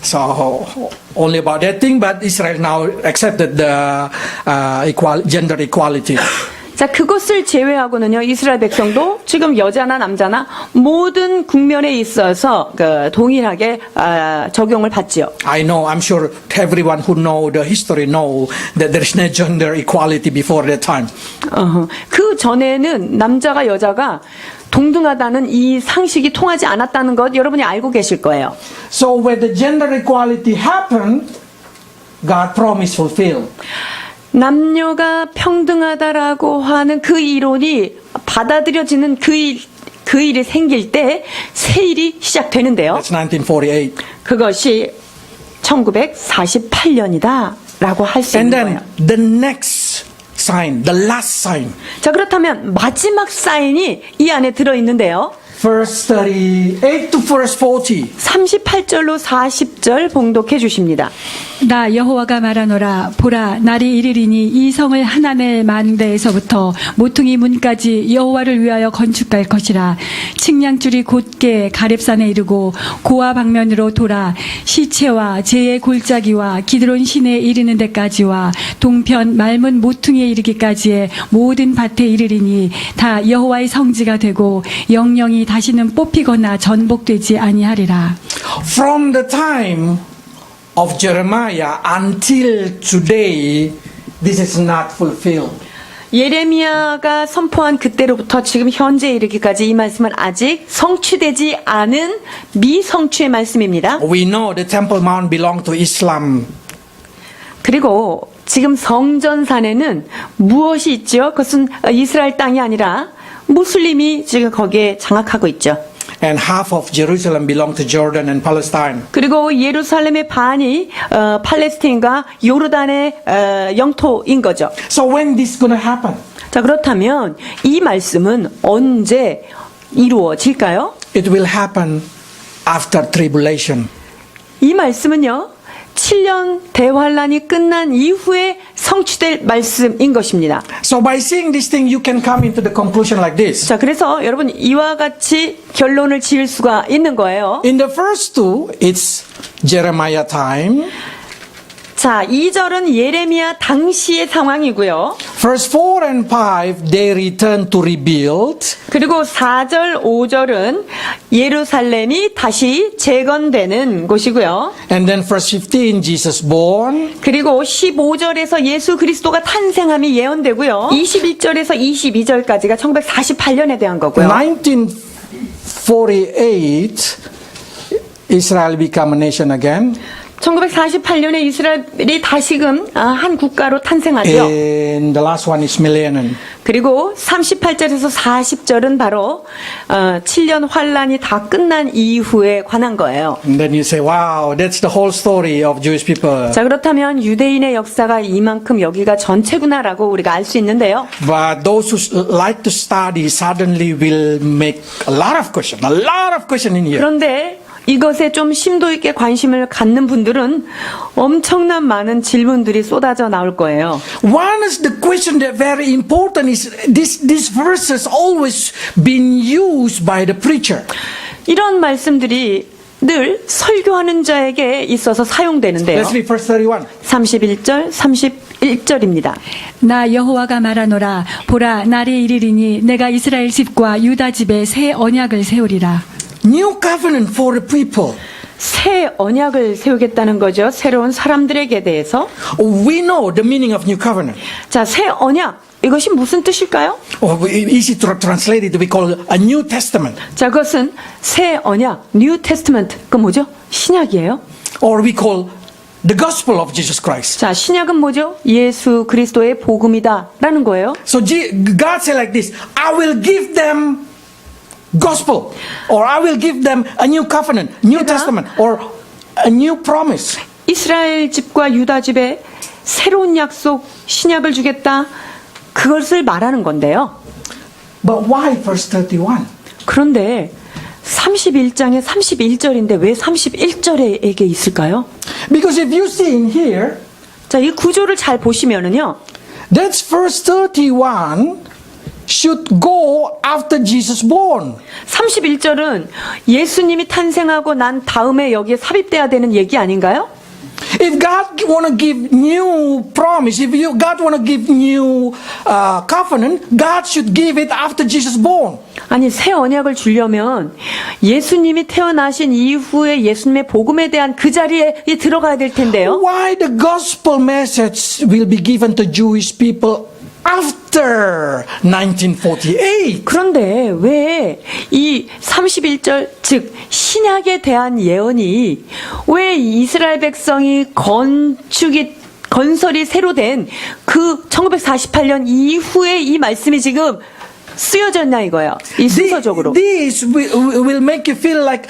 A: So only about that thing, but Israel now accepted the gender equality.
B: 자, 그것을 제외하고는요, 이스라엘 백성도 지금 여자나 남자나 모든 국면에 있어서 동일하게 적용을 받지요.
A: I know, I'm sure everyone who know the history know that there is no gender equality before that time.
B: 그 전에는 남자가 여자가 동등하다는 이 상식이 통하지 않았다는 것 여러분이 알고 계실 거예요.
A: So when the gender equality happened, God promised fulfilled.
B: 남녀가 평등하다라고 하는 그 이론이 받아들여지는 그 일이 생길 때 새 일이 시작되는데요.
A: That's 1948.
B: 그것이 1948년이다라고 할 수
A: And
B: 있는
A: then
B: 거예요.
A: the next sign, the last sign,
B: 자, 그렇다면 마지막 사인이 이 안에 들어있는데요.
A: verse 38 to verse 40.
B: 38절로 40절 봉독해 주십니다.
C: 나 여호와가 말하노라 보라 날이 이르리니 이 성을 하나넬 만대에서부터 모퉁이 문까지 여호와를 위하여 건축할 것이라 측량줄이 곧게 가렙산에 이르고 고아 방면으로 돌아 시체와 제의 골짜기와 기드론 시내에 이르는 데까지와 동편 말문 모퉁이에 이르기까지의 모든 밭에 이르리니 다 여호와의 성지가 되고 영영이 다시는 뽑히거나 전복되지 아니하리라.
A: From the time of Jeremiah until today, this is not fulfilled.
B: 예레미야가 선포한 그때로부터 지금 현재 이르기까지 이 말씀은 아직 성취되지 않은 미성취의 말씀입니다.
A: We know the Temple Mount belonged to Islam.
B: 그리고 지금 성전산에는 무엇이 있죠? 그것은 이스라엘 땅이 아니라 무슬림이 지금 거기에 장악하고 있죠.
A: And half of Jerusalem belonged to Jordan and Palestine.
B: 그리고 예루살렘의 반이 팔레스틴과 요르단의 영토인 거죠.
A: So when this going to happen?
B: 자, 그렇다면 이 말씀은 언제 이루어질까요?
A: It will happen after tribulation.
B: 이 말씀은요, 7년 대환란이 끝난 이후에 성취될 말씀인 것입니다.
A: So by seeing this thing, you can come into the conclusion like this.
B: 자, 그래서 여러분 이와 같이 결론을 지을 수가 있는 거예요.
A: In the first two, it's Jeremiah time.
B: 자, 2절은 예레미야 당시의 상황이고요.
A: Verse 4 and 5, they return to rebuild.
B: 그리고 4절, 5절은 예루살렘이 다시 재건되는 곳이고요.
A: And then verse 15, Jesus born.
B: 그리고 15절에서 예수 그리스도가 탄생함이 예언되고요. 21절에서 22절까지가 1948년에 대한 거고요.
A: 1948, Israel become a nation again.
B: 1948년에 이스라엘이 다시금 한 국가로 탄생하죠.
A: And the last one is millennium.
B: 그리고 38절에서 40절은 바로 7년 환란이 다 끝난 이후에 관한 거예요.
A: And then you say, wow, that's the whole story of Jewish people.
B: 자, 그렇다면 유대인의 역사가 이만큼 여기가 전체구나라고 우리가 알 수 있는데요.
A: But those who like to study suddenly will make a lot of questions in here.
B: 그런데 이것에 좀 심도 있게 관심을 갖는 분들은 엄청난 많은 질문들이 쏟아져 나올 거예요.
A: One is the question that very important is this verse has always been used by the preacher.
B: 이런 말씀들이 늘 설교하는 자에게 있어서 사용되는데요.
A: Let's read verse 31.
B: 31절, 31절입니다.
C: 나 여호와가 말하노라 보라 날이 이르리니 내가 이스라엘 집과 유다 집에 새 언약을 세우리라.
A: New covenant for the people.
B: 새 언약을 세우겠다는 거죠. 새로운 사람들에게 대해서.
A: We know the meaning of new covenant.
B: 자, 새 언약. 이것이 무슨 뜻일까요?
A: Easy to translate it. We call it a New Testament.
B: 자, 그것은 새 언약, New Testament. 그 뭐죠? 신약이에요.
A: Or we call the gospel of Jesus Christ.
B: 자, 신약은 뭐죠? 예수 그리스도의 복음이다라는 거예요.
A: So God said like this, I will give them gospel, or I will give them a new covenant, New Testament, or a new promise.
B: 이스라엘 집과 유다 집에 새로운 약속, 신약을 주겠다. 그것을 말하는 건데요.
A: But why verse 31?
B: 그런데 31장에 31절인데 왜 31절에 이게 있을까요?
A: Because if you see in here,
B: 자, 이 구조를 잘 보시면은요.
A: that's verse 31 should go after Jesus born.
B: 31절은 예수님이 탄생하고 난 다음에 여기에 삽입돼야 되는 얘기 아닌가요?
A: If God want to give new promise, if God want to give new covenant, God should give it after Jesus born.
B: 아니, 새 언약을 주려면 예수님이 태어나신 이후에 예수님의 복음에 대한 그 자리에 들어가야 될 텐데요.
A: Why the gospel message will be given to Jewish people after 1948?
B: 그런데 왜 이 31절, 즉 신약에 대한 예언이 왜 이스라엘 백성이 건설이 새로 된 그 1948년 이후에 이 말씀이 지금 쓰여졌냐 이거예요. 이 순서적으로.
A: This will make you feel like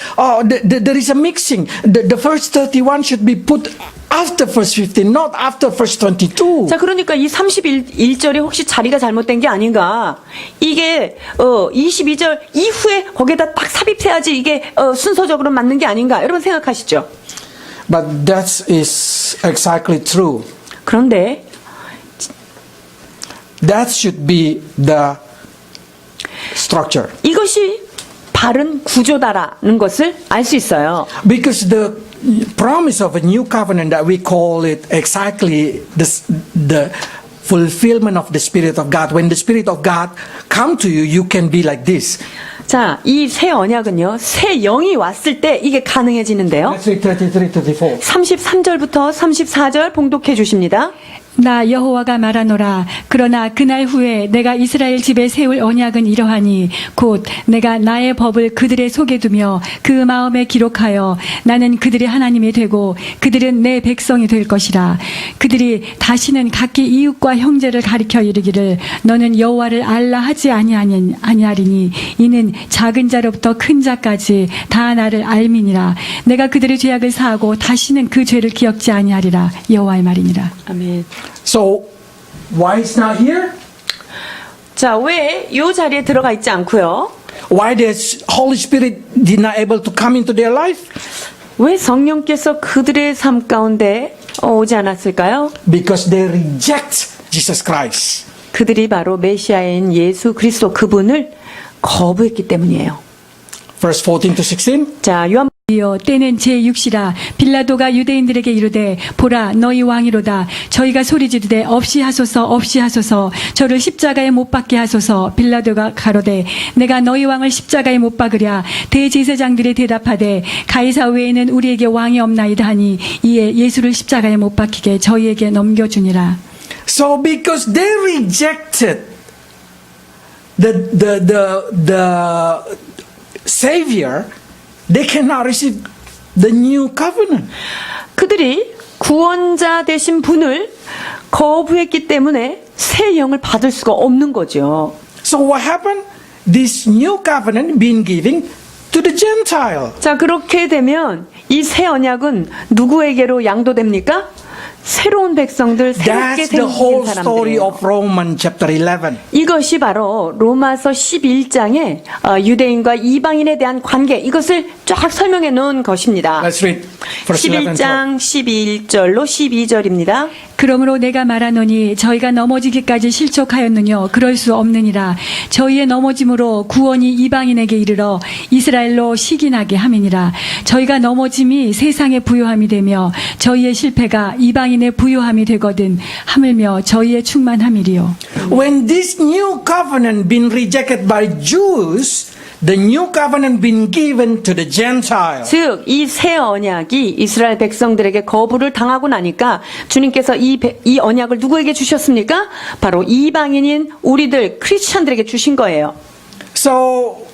A: there is a mixing. The first 31 should be put after verse 15, not after verse 22.
B: 자, 그러니까 이 31절이 혹시 자리가 잘못된 게 아닌가? 이게 22절 이후에 거기에다 딱 삽입해야지 이게 순서적으로 맞는 게 아닌가? 여러분 생각하시죠?
A: But that is exactly true.
B: 그런데
A: That should be the structure.
B: 이것이 바른 구조다라는 것을 알 수 있어요.
A: Because the promise of a new covenant that we call it exactly the fulfillment of the Spirit of God. When the Spirit of God come to you, you can be like this.
B: 자, 이 새 언약은요, 새 영이 왔을 때 이게 가능해지는데요.
A: Let's read 33, 34.
B: 33절부터 34절 봉독해 주십니다.
C: 나 여호와가 말하노라. 그러나 그날 후에 내가 이스라엘 집에 세울 언약은 이러하니 곧 내가 나의 법을 그들의 속에 두며 그 마음에 기록하여 나는 그들의 하나님이 되고 그들은 내 백성이 될 것이라. 그들이 다시는 각기 이웃과 형제를 가리켜 이르기를 너는 여호와를 알라 하지 아니하리니 이는 작은 자로부터 큰 자까지 다 나를 알미니라. 내가 그들의 죄악을 사하고 다시는 그 죄를 기억지 아니하리라. 여호와의 말이니라.
B: 아멘.
A: So, why it's not here?
B: 자, 왜 이 자리에 들어가 있지 않고요?
A: Why the Holy Spirit did not able to come into their life?
B: 왜 성령께서 그들의 삶 가운데 오지 않았을까요?
A: Because they reject Jesus Christ.
B: 그들이 바로 메시아인 예수 그리스도 그분을 거부했기 때문이에요.
A: Verse 14 to 16.
B: 자, 요한
C: 이여 때는 제6시라 빌라도가 유대인들에게 이르되 보라 너희 왕이로다. 저희가 소리 지르되 없이 하소서 저를 십자가에 못 박게 하소서. 빌라도가 가로되 내가 너희 왕을 십자가에 못 박으랴. 대제사장들이 대답하되 가이사 외에는 우리에게 왕이 없나이다 하니 이에 예수를 십자가에 못 박히게 저희에게 넘겨주니라.
A: So because they rejected the Savior, they cannot receive the new covenant.
B: 그들이 구원자 되신 분을 거부했기 때문에 새 영을 받을 수가 없는 거죠.
A: So what happened? This new covenant being given to the Gentile.
B: 자, 그렇게 되면 이 새 언약은 누구에게로 양도됩니까? 새로운 백성들, 새롭게
A: That's the whole
B: 생긴
A: story
B: 사람들이에요.
A: of Romans chapter 11.
B: 이것이 바로 로마서 11장의 유대인과 이방인에 대한 관계, 이것을 쫙 설명해 놓은 것입니다.
A: Let's read verse 11.
B: 11장 11절로 12절입니다.
C: 그러므로 내가 말하노니 저희가 넘어지기까지 실족하였느뇨. 그럴 수 없느니라. 저희의 넘어짐으로 구원이 이방인에게 이르러 이스라엘로 시기나게 함이니라. 저희가 넘어짐이 세상의 부요함이 되며 저희의 실패가 이방인의 부요함이 되거든 하물며 저희의 충만함이리요.
A: When this new covenant been rejected by Jews, the new covenant been given to the Gentiles.
B: 즉, 이 새 언약이 이스라엘 백성들에게 거부를 당하고 나니까 주님께서 이 언약을 누구에게 주셨습니까? 바로 이방인인 우리들 크리스천들에게 주신 거예요.
A: So,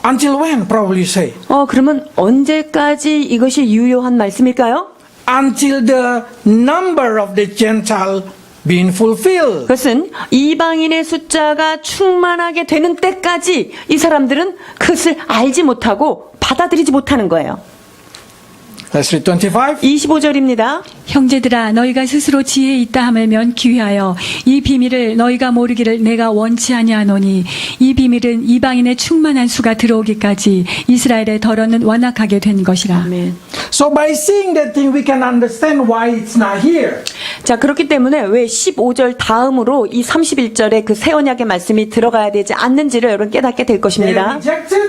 A: until when, probably you say?
B: 그러면 언제까지 이것이 유효한 말씀일까요?
A: Until the number of the Gentile being fulfilled.
B: 그것은 이방인의 숫자가 충만하게 되는 때까지 이 사람들은 그것을 알지 못하고 받아들이지 못하는 거예요.
A: Let's read 25.
B: 25절입니다.
C: 형제들아 너희가 스스로 지혜에 있다 하mel면 기회하여 이 비밀을 너희가 모르기를 내가 원치 아니하노니 이 비밀은 이방인의 충만한 수가 들어오기까지 이스라엘의 덜어는 완악하게 된 것이라.
B: 아멘.
A: So by seeing that thing, we can understand why it's not here.
B: 자, 그렇기 때문에 왜 15절 다음으로 이 31절에 그 새 언약의 말씀이 들어가야 되지 않는지를 여러분 깨닫게 될
A: They
B: 것입니다.
A: rejected.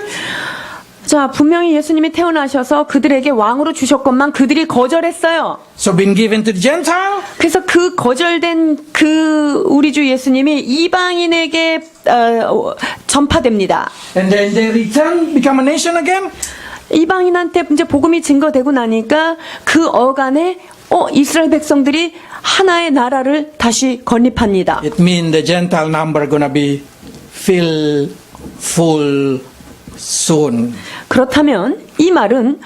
B: 자, 분명히 예수님이 태어나셔서 그들에게 왕으로 주셨건만 그들이 거절했어요.
A: So being given to the Gentile.
B: 그래서 그 거절된 우리 주 예수님이 이방인에게 전파됩니다.
A: And then they return, become a nation again.
B: 이방인한테 이제 복음이 증거되고 나니까 그 어간에 이스라엘 백성들이 하나의 나라를 다시 건립합니다.
A: It means the Gentile number gonna be full soon.
B: 그렇다면 이 말은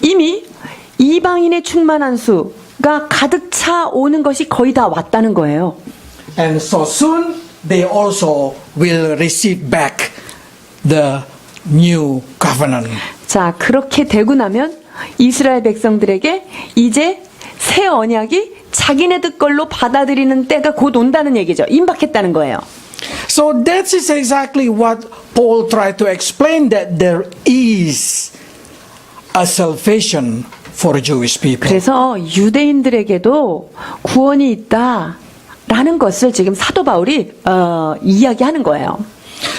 B: 이미 이방인의 충만한 수가 가득 차 오는 것이 거의 다 왔다는 거예요.
A: And so soon they also will receive back the new covenant.
B: 자, 그렇게 되고 나면 이스라엘 백성들에게 이제 새 언약이 자기네들 걸로 받아들이는 때가 곧 온다는 얘기죠. 임박했다는 거예요.
A: So that is exactly what Paul tried to explain, that there is a salvation for Jewish people.
B: 그래서 유대인들에게도 구원이 있다라는 것을 지금 사도 바울이 이야기하는 거예요.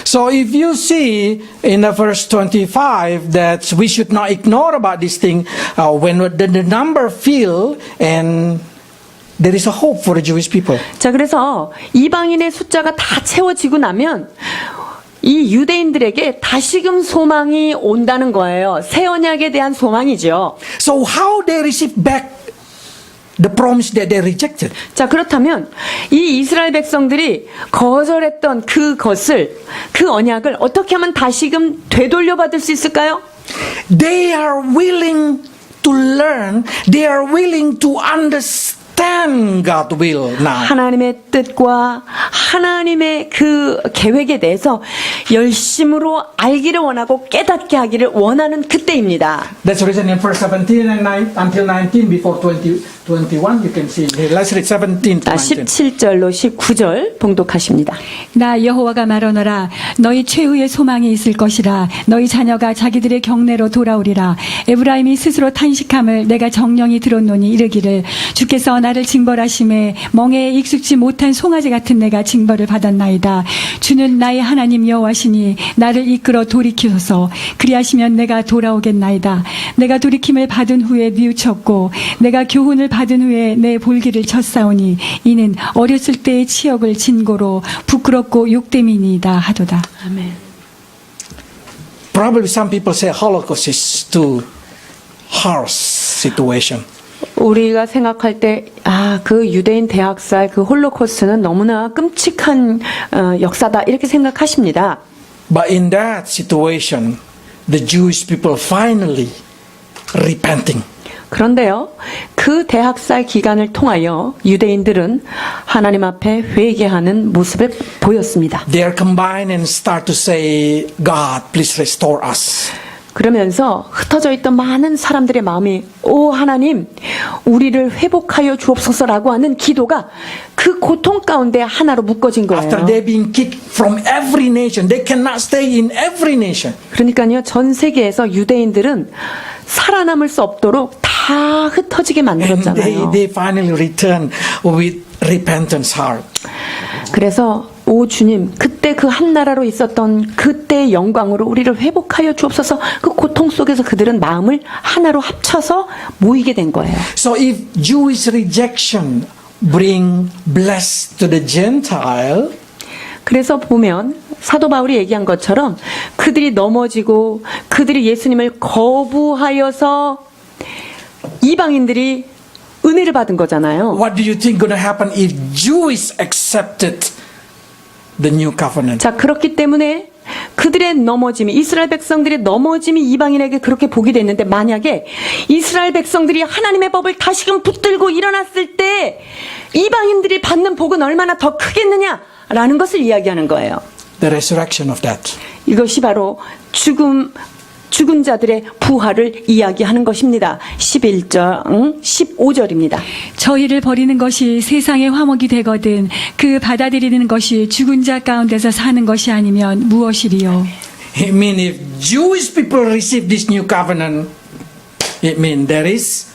A: So if you see in the verse 25 that we should not ignore about this thing, when the number fill and there is a hope for the Jewish people.
B: 자, 그래서 이방인의 숫자가 다 채워지고 나면 이 유대인들에게 다시금 소망이 온다는 거예요. 새 언약에 대한 소망이죠.
A: So how they receive back the promise that they rejected?
B: 자, 그렇다면 이 이스라엘 백성들이 거절했던 그것을, 그 언약을 어떻게 하면 다시금 되돌려 받을 수 있을까요?
A: They are willing to learn, they are willing to understand God's will now.
B: 하나님의 뜻과 하나님의 그 계획에 대해서 열심으로 알기를 원하고 깨닫게 하기를 원하는 그때입니다.
A: That's written in verse 17 and until 19 before 21 you can see. Let's read 17 to 19.
B: 17절로 19절 봉독하십니다.
C: 나 여호와가 말하노라 너희 최후의 소망이 있을 것이라 너희 자녀가 자기들의 경내로 돌아오리라 에브라임이 스스로 탄식함을 내가 정령이 들었노니 이르기를 주께서 나를 징벌하심에 멍에에 익숙지 못한 송아지 같은 내가 징벌을 받았나이다 주는 나의 하나님 여호와시니 나를 이끌어 돌이키소서 그리하시면 내가 돌아오겠나이다 내가 돌이킴을 받은 후에 뉘우쳤고 내가 교훈을 받은 후에 내 볼기를 쳤사오니 이는 어렸을 때의 치욕을 진고로 부끄럽고 욕됨이니이다 하도다.
B: 아멘.
A: Probably some people say Holocaust is too harsh situation.
B: 우리가 생각할 때, 그 유대인 대학살, 그 홀로코스트는 너무나 끔찍한 역사다, 이렇게 생각하십니다.
A: But in that situation, the Jewish people finally repenting.
B: 그런데요, 그 대학살 기간을 통하여 유대인들은 하나님 앞에 회개하는 모습을 보였습니다.
A: They are combined and start to say, God, please restore us.
B: 그러면서 흩어져 있던 많은 사람들의 마음이 오 하나님 우리를 회복하여 주옵소서라고 하는 기도가 그 고통 가운데 하나로 묶어진 거예요.
A: After they being kicked from every nation, they cannot stay in every nation.
B: 그러니까요, 전 세계에서 유대인들은 살아남을 수 없도록 다 흩어지게
A: And
B: 만들었잖아요.
A: they finally return with repentance heart.
B: 그래서 오 주님, 그때 그 한 나라로 있었던 그때의 영광으로 우리를 회복하여 주옵소서. 그 고통 속에서 그들은 마음을 하나로 합쳐서 모이게 된 거예요.
A: So if Jewish rejection bring blessed to the Gentile,
B: 그래서 보면 사도 바울이 얘기한 것처럼 그들이 넘어지고 그들이 예수님을 거부하여서 이방인들이 은혜를 받은 거잖아요.
A: what do you think going to happen if Jews accepted the new covenant?
B: 자, 그렇기 때문에 그들의 넘어짐이, 이스라엘 백성들의 넘어짐이 이방인에게 그렇게 복이 됐는데, 만약에 이스라엘 백성들이 하나님의 법을 다시금 붙들고 일어났을 때 이방인들이 받는 복은 얼마나 더 크겠느냐라는 것을 이야기하는 거예요.
A: The resurrection of that.
B: 이것이 바로 죽은 자들의 부활을 이야기하는 것입니다. 11절, 15절입니다.
C: 저희를 버리는 것이 세상의 화목이 되거든 그 받아들이는 것이 죽은 자 가운데서 사는 것이 아니면 무엇이리요.
A: It means if Jewish people receive this new covenant, it means there is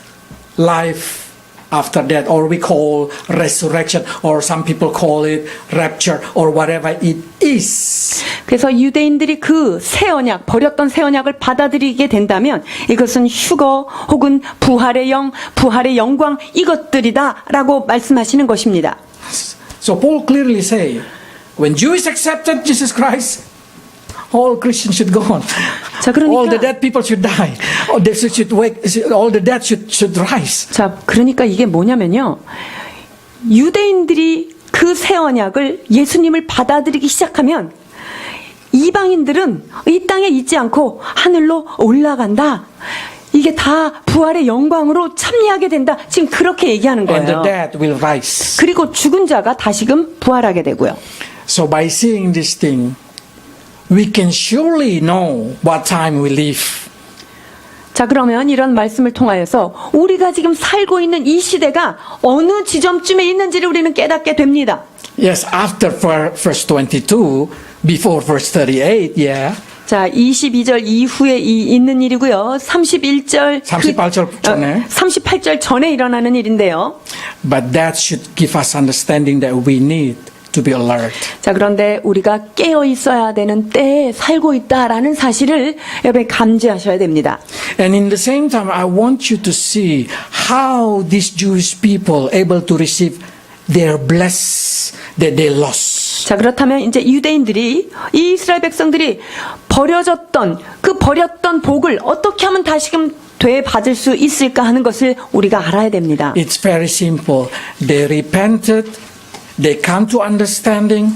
A: life after that, or we call resurrection, or some people call it rapture, or whatever it is.
B: 그래서 유대인들이 그 새 언약, 버렸던 새 언약을 받아들이게 된다면 이것은 휴거 혹은 부활의 영, 부활의 영광 이것들이다라고 말씀하시는 것입니다.
A: So Paul clearly say, when Jews accepted Jesus Christ, all Christians should go on.
B: 자, 그러니까
A: All the dead people should die. All the should wake. All the dead should rise.
B: 자, 그러니까 이게 뭐냐면요. 유대인들이 그 새 언약을 예수님을 받아들이기 시작하면 이방인들은 이 땅에 있지 않고 하늘로 올라간다. 이게 다 부활의 영광으로 참여하게 된다. 지금 그렇게 얘기하는
A: And the
B: 거예요.
A: dead will rise.
B: 그리고 죽은 자가 다시금 부활하게 되고요.
A: So by seeing this thing, we can surely know what time we live.
B: 자, 그러면 이런 말씀을 통하여서 우리가 지금 살고 있는 이 시대가 어느 지점쯤에 있는지를 우리는 깨닫게 됩니다.
A: Yes, after verse 22, before verse 38, yeah.
B: 자, 22절 이후에 있는 일이고요. 31절
A: 38절 전에.
B: 38절 전에 일어나는 일인데요.
A: But that should give us understanding that we need to be alert.
B: 자, 그런데 우리가 깨어 있어야 되는 때에 살고 있다라는 사실을 여러분이 감지하셔야 됩니다.
A: And in the same time, I want you to see how these Jewish people able to receive their bless that they lost.
B: 자, 그렇다면 이제 유대인들이 이 이스라엘 백성들이 버렸던 복을 어떻게 하면 다시금 되받을 수 있을까 하는 것을 우리가 알아야 됩니다.
A: It's very simple. They repented, they come to understanding,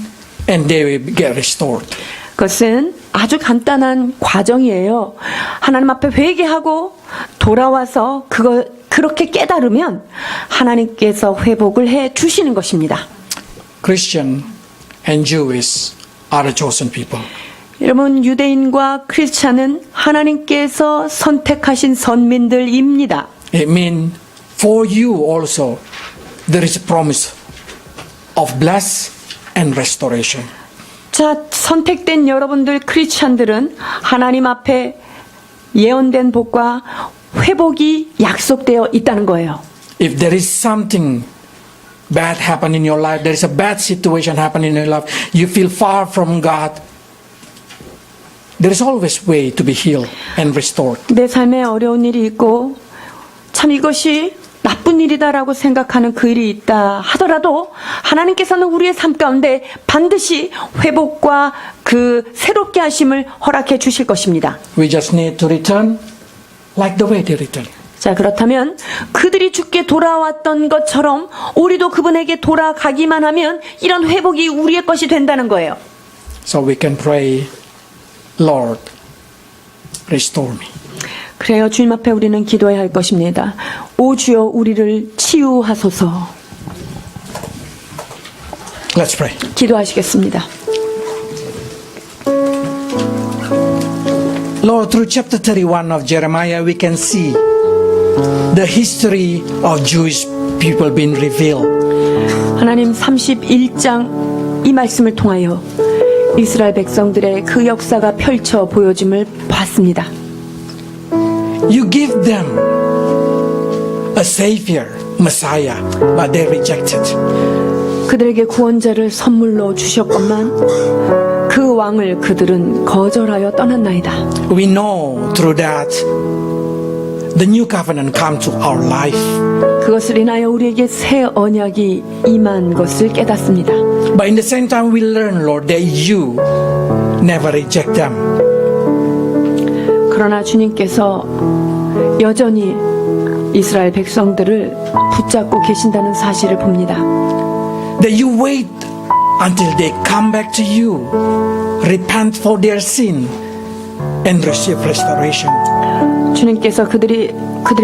A: and they will get restored.
B: 그것은 아주 간단한 과정이에요. 하나님 앞에 회개하고 돌아와서 그렇게 깨달으면 하나님께서 회복을 해 주시는 것입니다.
A: Christian and Jewish are a chosen people.
B: 여러분, 유대인과 크리스찬은 하나님께서 선택하신 선민들입니다.
A: It means for you also there is a promise of bless and restoration.
B: 자, 선택된 여러분들 크리스찬들은 하나님 앞에 예언된 복과 회복이 약속되어 있다는 거예요.
A: If there is something bad happen in your life, there is a bad situation happening in your life, you feel far from God, there is always way to be healed and restored.
B: 내 삶에 어려운 일이 있고 참 이것이 나쁜 일이다라고 생각하는 그 일이 있다 하더라도 하나님께서는 우리의 삶 가운데 반드시 회복과 그 새롭게 하심을 허락해 주실 것입니다.
A: We just need to return like the way they return.
B: 자, 그렇다면 그들이 주께 돌아왔던 것처럼 우리도 그분에게 돌아가기만 하면 이런 회복이 우리의 것이 된다는 거예요.
A: So we can pray, Lord, restore me.
B: 그래요. 주님 앞에 우리는 기도해야 할 것입니다. 오 주여 우리를 치유하소서.
A: Let's pray.
B: 기도하시겠습니다.
A: Lord, through chapter 31 of Jeremiah, we can see the history of Jewish people being revealed.
B: 하나님 31장 이 말씀을 통하여 이스라엘 백성들의 그 역사가 펼쳐 보여짐을 봤습니다.
A: You give them a savior, Messiah, but they rejected.
B: 그들에게 구원자를 선물로 주셨건만 그 왕을 그들은 거절하여 떠났나이다.
A: We know through that the new covenant come to our life.
B: 그것을 인하여 우리에게 새 언약이 임한 것을 깨닫습니다.
A: But in the same time we learn, Lord, that you never reject them.
B: 그러나 주님께서 여전히 이스라엘 백성들을 붙잡고 계신다는 사실을 봅니다.
A: That you wait until they come back to you, repent for their sin, and receive restoration.
B: 주님께서 그들의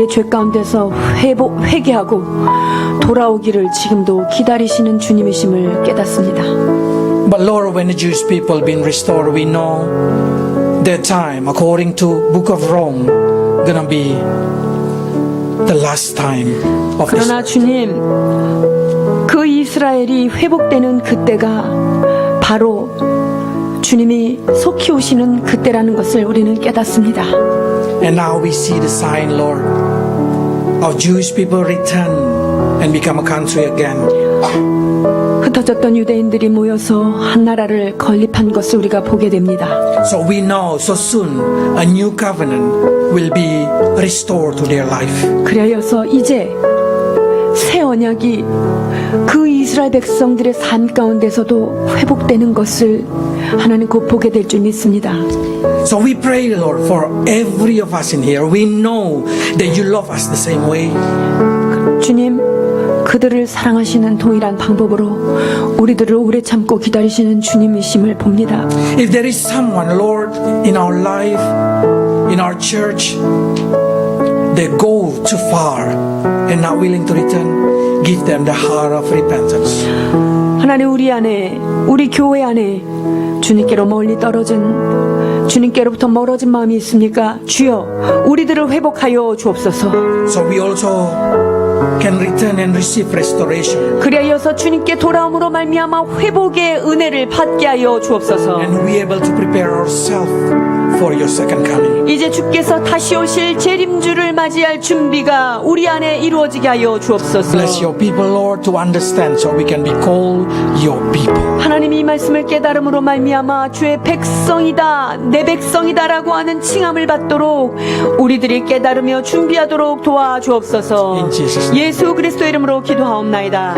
B: 죄 가운데서 회개하고 돌아오기를 지금도 기다리시는 주님이심을 깨닫습니다.
A: But Lord, when the Jewish people been restored, we know their time, according to Book of Rome, gonna be the last time of this.
B: 그러나 주님, 그 이스라엘이 회복되는 그때가 바로 주님이 속히 오시는 그때라는 것을 우리는 깨닫습니다.
A: And now we see the sign, Lord, of Jewish people return and become a country again.
B: 흩어졌던 유대인들이 모여서 한 나라를 건립한 것을 우리가 보게 됩니다.
A: So we know so soon a new covenant will be restored to their life.
B: 그래서 이제 새 언약이 그 이스라엘 백성들의 삶 가운데서도 회복되는 것을 하나님 곧 보게 될 줄 믿습니다.
A: So we pray, Lord, for every of us in here. We know that you love us the same way.
B: 주님, 그들을 사랑하시는 동일한 방법으로 우리들을 오래 참고 기다리시는 주님이심을 봅니다.
A: If there is someone, Lord, in our life, in our church, they go too far and not willing to return, give them the heart of repentance.
B: 하나님, 우리 안에, 우리 교회 안에 주님께로 멀리 떨어진, 주님께로부터 멀어진 마음이 있습니까? 주여, 우리들을 회복하여 주옵소서.
A: so we also can return and receive restoration.
B: 그리하여서 주님께 돌아옴으로 말미암아 회복의 은혜를 받게 하여 주옵소서.
A: And we able to prepare ourselves for your second coming.
B: 이제 주께서 다시 오실 재림주를 맞이할 준비가 우리 안에 이루어지게 하여 주옵소서.
A: Bless your people, Lord, to understand so we can be called your people.
B: 하나님, 이 말씀을 깨달음으로 말미암아 주의 백성이다, 내 백성이다라고 하는 칭함을 받도록 우리들이 깨달으며 준비하도록 도와주옵소서.
A: In Jesus' name.
B: 예수 그리스도 이름으로 기도하옵나이다.